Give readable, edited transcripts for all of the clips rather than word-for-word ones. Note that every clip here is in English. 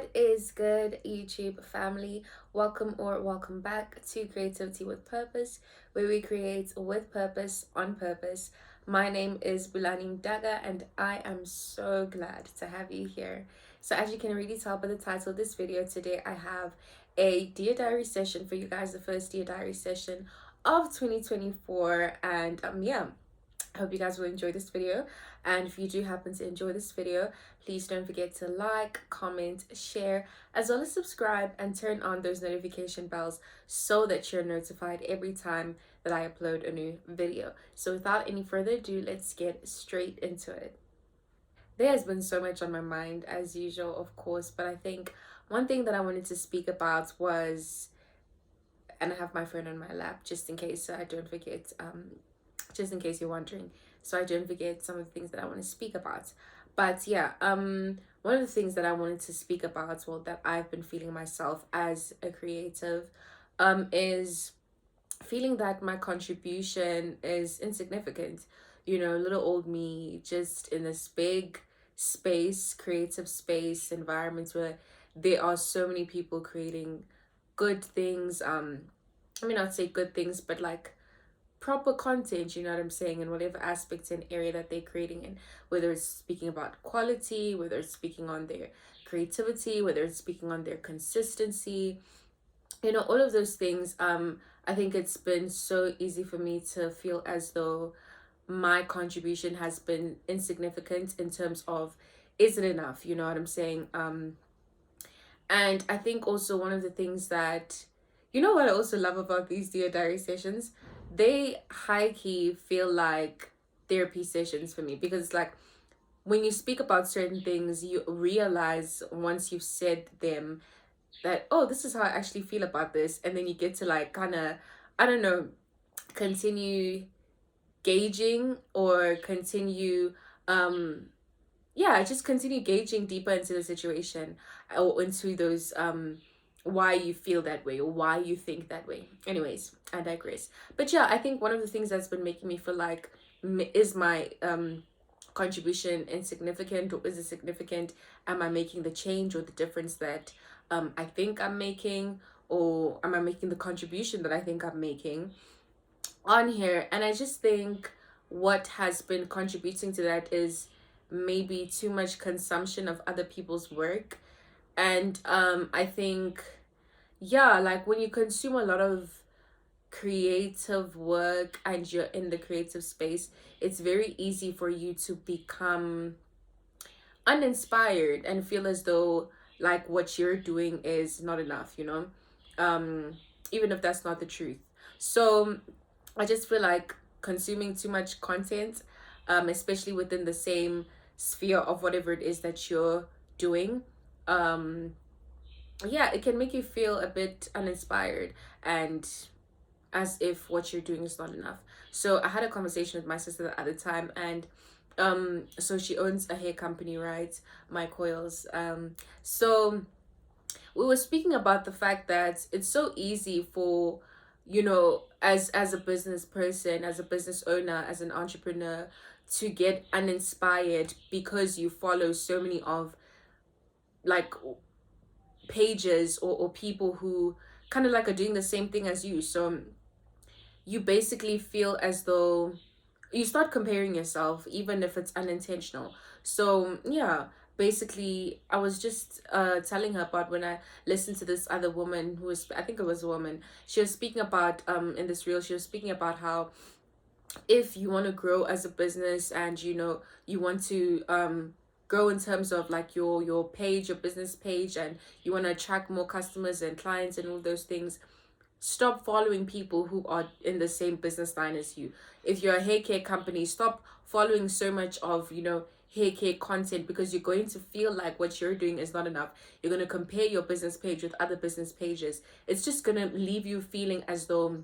What is good, YouTube family? Welcome back to Creativity with Purpose, where we create with purpose on purpose. My name is Bulani Daga, and I am so glad to have you here. So, as you can already tell by the title of this video, today I have a Dear Diary session for you guys, the first Dear Diary session of 2024. And yeah, I hope you guys will enjoy this video. And if you do happen to enjoy this video, please don't forget to like, comment, share, as well as subscribe and turn on those notification bells so that you're notified every time that I upload a new video. So without any further ado, let's get straight into it. There has been so much on my mind as usual, of course, but I think one thing that I wanted to speak about was, and I have my phone on my lap just in case so I don't forget, just in case you're wondering, so I don't forget some of the things that I want to speak about. But yeah, one of the things that I wanted to speak about, well, that I've been feeling myself as a creative, is feeling that my contribution is insignificant. You know, little old me, just in this big space, creative space, environments where there are so many people creating good things. I mean, not say good things, but like proper content, you know what I'm saying, in whatever aspect and area that they're creating in, whether it's speaking about quality, whether it's speaking on their creativity, whether it's speaking on their consistency, you know, all of those things. I think it's been so easy for me to feel as though my contribution has been insignificant in terms of, is it enough, you know what I'm saying. And I think also one of the things that, you know what I also love about these Dear Diary sessions, they high key feel like therapy sessions for me, because like when you speak about certain things, you realize once you've said them that, oh, this is how I actually feel about this. And then you get to like kind of, I don't know, continue gauging or continue, yeah, just continue gauging deeper into the situation or into those why you feel that way or why you think that way. Anyways, I digress. But yeah, I think one of the things that's been making me feel like, is my contribution insignificant, or is it significant? Am I making the change or the difference that I think I'm making, or am I making the contribution that I think I'm making on here? And I just think what has been contributing to that is maybe too much consumption of other people's work. And I think, yeah, like when you consume a lot of creative work and you're in the creative space, it's very easy for you to become uninspired and feel as though like what you're doing is not enough, you know, um even if that's not the truth. So I just feel like consuming too much content, especially within the same sphere of whatever it is that you're doing, um yeah, it can make you feel a bit uninspired and as if what you're doing is not enough. So I had a conversation with my sister the other time, and so she owns a hair company, right? My Coils. So we were speaking about the fact that it's so easy for, you know, as a business person, as a business owner, as an entrepreneur, to get uninspired because you follow so many of like pages or people who kind of like are doing the same thing as you. So you basically feel as though you start comparing yourself even if it's unintentional. So yeah, basically I was just telling her about when I listened to this other woman who was, I think it was a woman, she was speaking about in this reel, she was speaking about how if you want to grow as a business and you know you want to grow in terms of like your page, your business page, and you want to attract more customers and clients and all those things, stop following people who are in the same business line as you. If you're a hair care company, stop following so much of, you know, hair care content, because you're going to feel like what you're doing is not enough. You're going to compare your business page with other business pages. It's just going to leave you feeling as though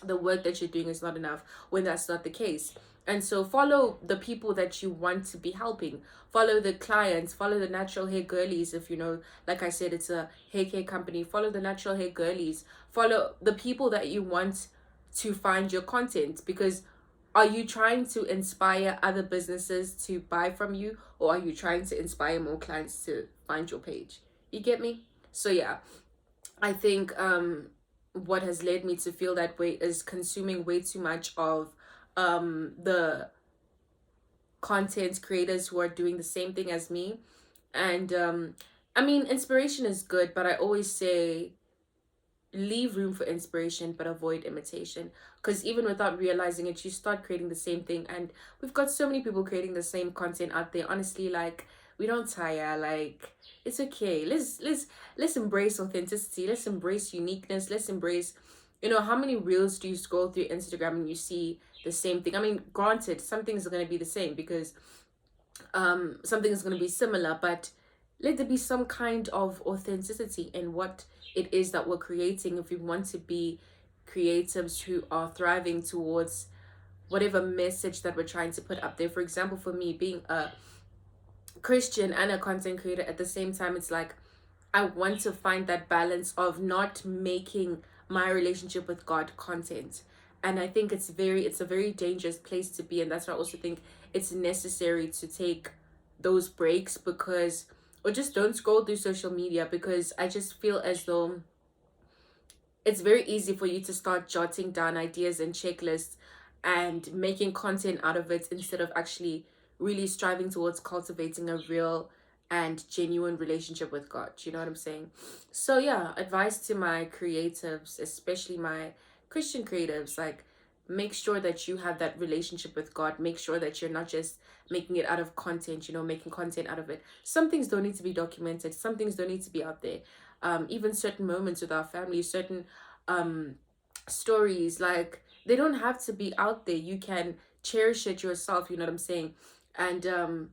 the work that you're doing is not enough, when that's not the case. And so follow the people that you want to be helping, follow the clients, follow the natural hair girlies. If you know, like I said, it's a hair care company, follow the natural hair girlies, follow the people that you want to find your content. Because are you trying to inspire other businesses to buy from you, or are you trying to inspire more clients to find your page? You get me? So yeah, I think what has led me to feel that way is consuming way too much of the content creators who are doing the same thing as me. And I mean, inspiration is good, but I always say leave room for inspiration but avoid imitation, because even without realizing it, you start creating the same thing. And we've got so many people creating the same content out there. Honestly, like, we don't tire. Like, it's okay. Let's embrace authenticity. Let's embrace uniqueness. Let's embrace, how many reels do you scroll through Instagram and you see the same thing? I mean, granted, some things are going to be the same because something is going to be similar, but let there be some kind of authenticity in what it is that we're creating if we want to be creatives who are thriving towards whatever message that we're trying to put up there. For example, for me, being a Christian and a content creator at the same time, it's like I want to find that balance of not making my relationship with God content. And I think it's a very dangerous place to be. And that's why I also think it's necessary to take those breaks, because, or just don't scroll through social media, because I just feel as though it's very easy for you to start jotting down ideas and checklists and making content out of it instead of actually really striving towards cultivating a real and genuine relationship with God. You know what I'm saying? So yeah, advice to my creatives, especially my Christian creatives, like, make sure that you have that relationship with God. Make sure that you're not just making it out of content, making content out of it. Some things don't need to be documented. Some things don't need to be out there. Even certain moments with our family, certain um stories, like, they don't have to be out there. You can cherish it yourself, you know what I'm saying? And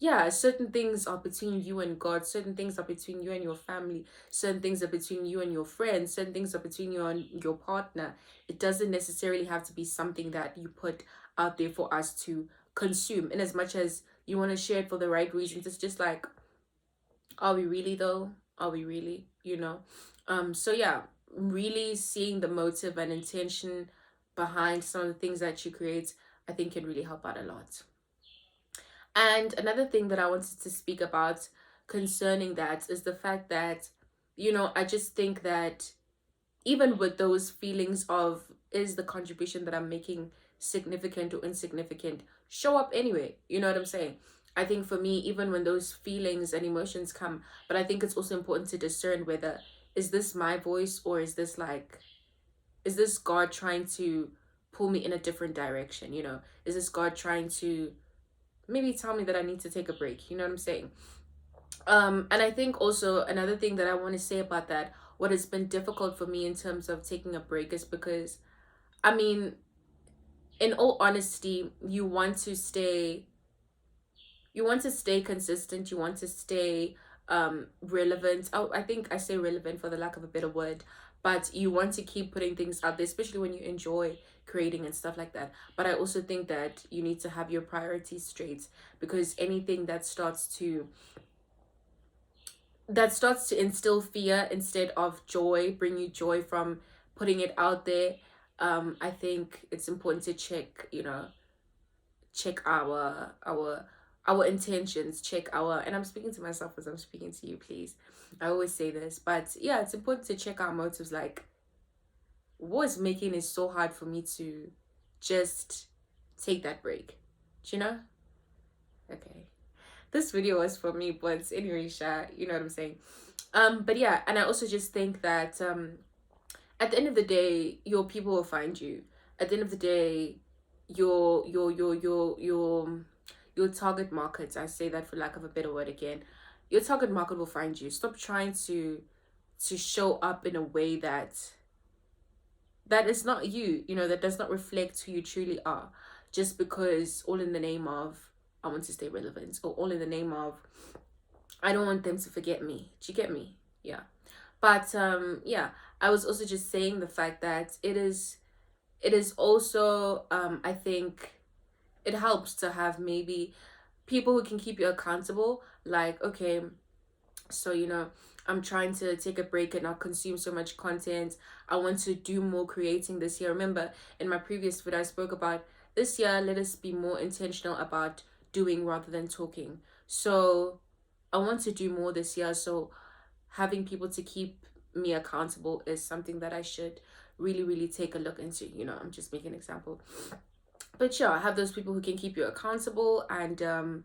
yeah, certain things are between you and God, certain things are between you and your family, certain things are between you and your friends, certain things are between you and your partner. It doesn't necessarily have to be something that you put out there for us to consume. In as much as you want to share it for the right reasons, it's just like, are we really though? Are we really? So yeah, really seeing the motive and intention behind some of the things that you create, I think, can really help out a lot. And another thing that I wanted to speak about concerning that is the fact that, I just think that even with those feelings of, is the contribution that I'm making significant or insignificant, show up anyway. You know what I'm saying? I think for me, even when those feelings and emotions come, but I think it's also important to discern whether, is this my voice, or is this like, is this God trying to pull me in a different direction? Is this God trying to maybe tell me that I need to take a break? You know what I'm saying? And I think also another thing that I want to say about that, what has been difficult for me in terms of taking a break, is because, I mean, in all honesty, you want to stay consistent, you want to stay relevant. Oh, I think I say relevant for the lack of a better word, but you want to keep putting things out there, especially when you enjoy creating and stuff like that. But I also think that you need to have your priorities straight, because anything that starts to instill fear instead of joy, bring you joy from putting it out there. I think it's important to check our intentions, check our, and I'm speaking to myself as I'm speaking to you, please. I always say this, but yeah, it's important to check our motives. Like, what is making it so hard for me to just take that break? Do you know? Okay. This video was for me, but anyway, you know what I'm saying. But yeah, and I also just think that at the end of the day, your people will find you. At the end of the day, your target market, I say that for lack of a better word again, your target market will find you. Stop trying to show up in a way that is not you, that does not reflect who you truly are, just because, all in the name of, I want to stay relevant, or all in the name of, I don't want them to forget me. Do you get me? Yeah. But yeah, I was also just saying the fact that it is also, I think it helps to have maybe people who can keep you accountable. Like, okay, so I'm trying to take a break and not consume so much content. I want to do more creating this year. Remember, in my previous video, I spoke about this year, let us be more intentional about doing rather than talking. So I want to do more this year. So having people to keep me accountable is something that I should really take a look into. I'm just making an example. But yeah, have those people who can keep you accountable. And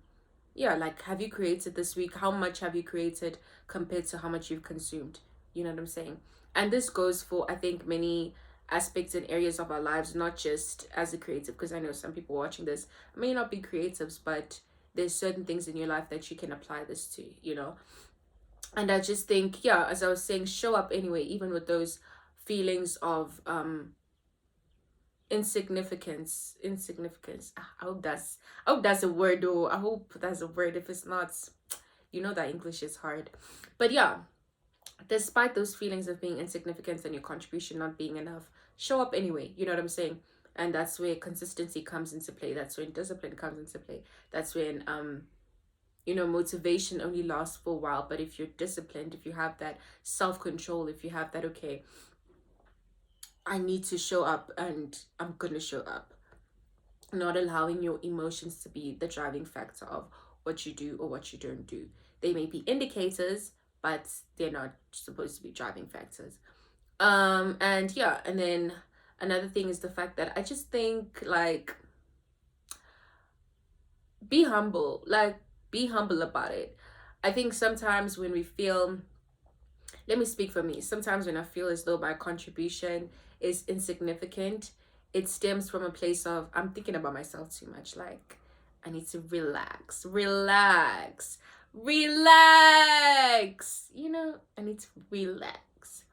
yeah, like, have you created this week? How much have you created compared to how much you've consumed? You know what I'm saying? And this goes for, I think, many aspects and areas of our lives, not just as a creative, because I know some people watching this may not be creatives, but there's certain things in your life that you can apply this to. And I just think, yeah, as I was saying, show up anyway, even with those feelings of insignificance. I hope that's a word, though. I hope that's a word. If it's not, that English is hard. But yeah, despite those feelings of being insignificant and your contribution not being enough, show up anyway. You know what I'm saying? And that's where consistency comes into play. That's when discipline comes into play. That's when motivation only lasts for a while. But if you're disciplined, if you have that self-control, if you have that, okay, I need to show up and I'm gonna show up, not allowing your emotions to be the driving factor of what you do or what you don't do. They may be indicators, but they're not supposed to be driving factors. And yeah, and then another thing is the fact that I just think, like, be humble. Like, be humble about it. I think sometimes when we feel, let me speak for me. Sometimes when I feel as though my contribution is insignificant, it stems from a place of I'm thinking about myself too much. Like, I need to relax. I need to relax.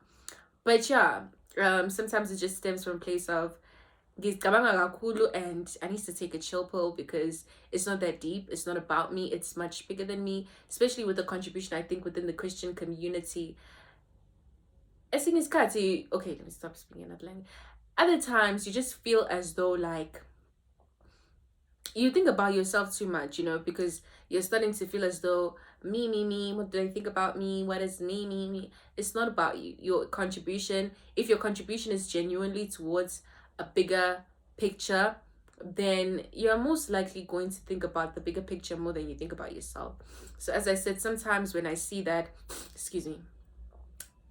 But yeah, sometimes it just stems from a place of ngizicabanga kakhulu and I need to take a chill pill because it's not that deep. It's not about me. It's much bigger than me, especially with the contribution I think within the Christian community. I think it's kind of, okay, let me stop speaking another language. Other times you just feel as though, like, you think about yourself too much, because you're starting to feel as though me, what do they think about me? What is me? It's not about you. Your contribution, if your contribution is genuinely towards a bigger picture, then you're most likely going to think about the bigger picture more than you think about yourself. So as I said, sometimes when I see that, excuse me,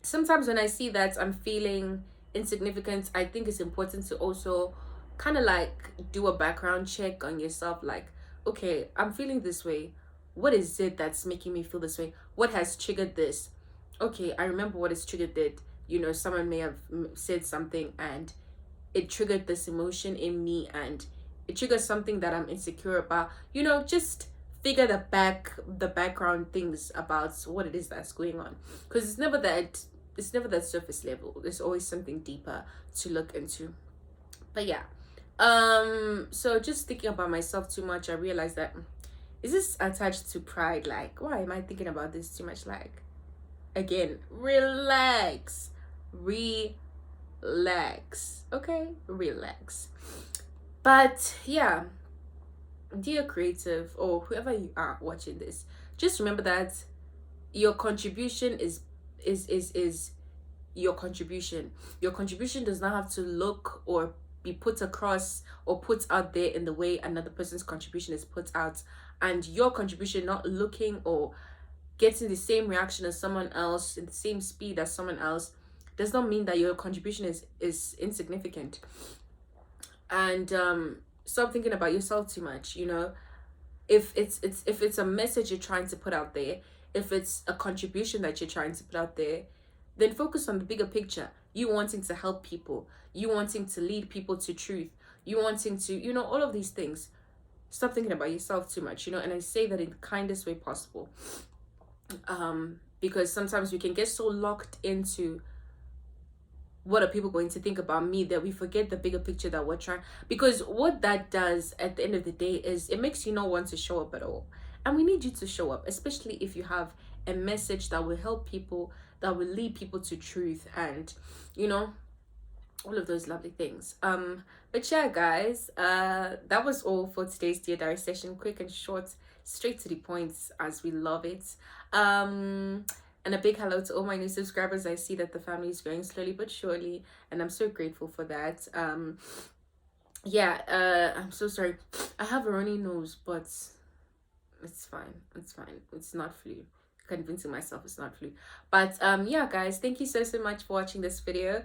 sometimes when I see that I'm feeling insignificant, I think it's important to also kind of like do a background check on yourself. Like, okay, I'm feeling this way. What is it that's making me feel this way? What has triggered this? Okay, I remember what has triggered it. Someone may have said something and it triggered this emotion in me, and it triggers something that I'm insecure about. Just figure the background things about what it is that's going on, because it's never that surface level. There's always something deeper to look into. But yeah, so just thinking about myself too much, I realized that, is this attached to pride? Like, why am I thinking about this too much? Like, again, relax, okay, relax. But yeah, dear creative, or whoever you are watching this, just remember that your contribution is your contribution. Your contribution does not have to look or be put across or put out there in the way another person's contribution is put out. And your contribution not looking or getting the same reaction as someone else in the same speed as someone else does not mean that your contribution is insignificant. And stop thinking about yourself too much. If it's a message you're trying to put out there, if it's a contribution that you're trying to put out there, then focus on the bigger picture. You wanting to help people, you wanting to lead people to truth, you wanting to, all of these things. Stop thinking about yourself too much, and I say that in the kindest way possible. Because sometimes we can get so locked into what are people going to think about me that we forget the bigger picture that we're trying. Because what that does at the end of the day is it makes you not want to show up at all. And we need you to show up, especially if you have a message that will help people, that will lead people to truth, and all of those lovely things. But yeah, guys, that was all for today's Dear Diary session. Quick and short, straight to the points, as we love it. And a big hello to all my new subscribers. I see that the family is growing slowly but surely, and I'm so grateful for that. Yeah, I'm so sorry. I have a runny nose, but it's fine. It's not flu. convincing myself it's not flu. But yeah, guys, thank you so much for watching this video.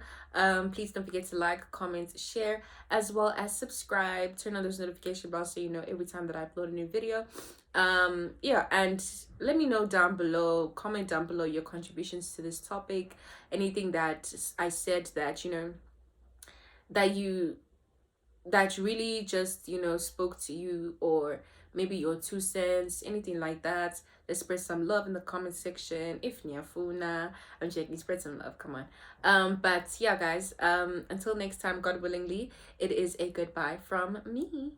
Please don't forget to like, comment, share, as well as subscribe. Turn on those notification bells so you know every time that I upload a new video. Yeah, and let me know down below, comment down below your contributions to this topic, anything that I said that that you that really just spoke to you, or maybe your 2 cents, anything like that. Let's spread some love in the comment section. If niafuna, I'm checking, spread some love, come on. But yeah, guys, until next time, God willingly, it is a goodbye from me.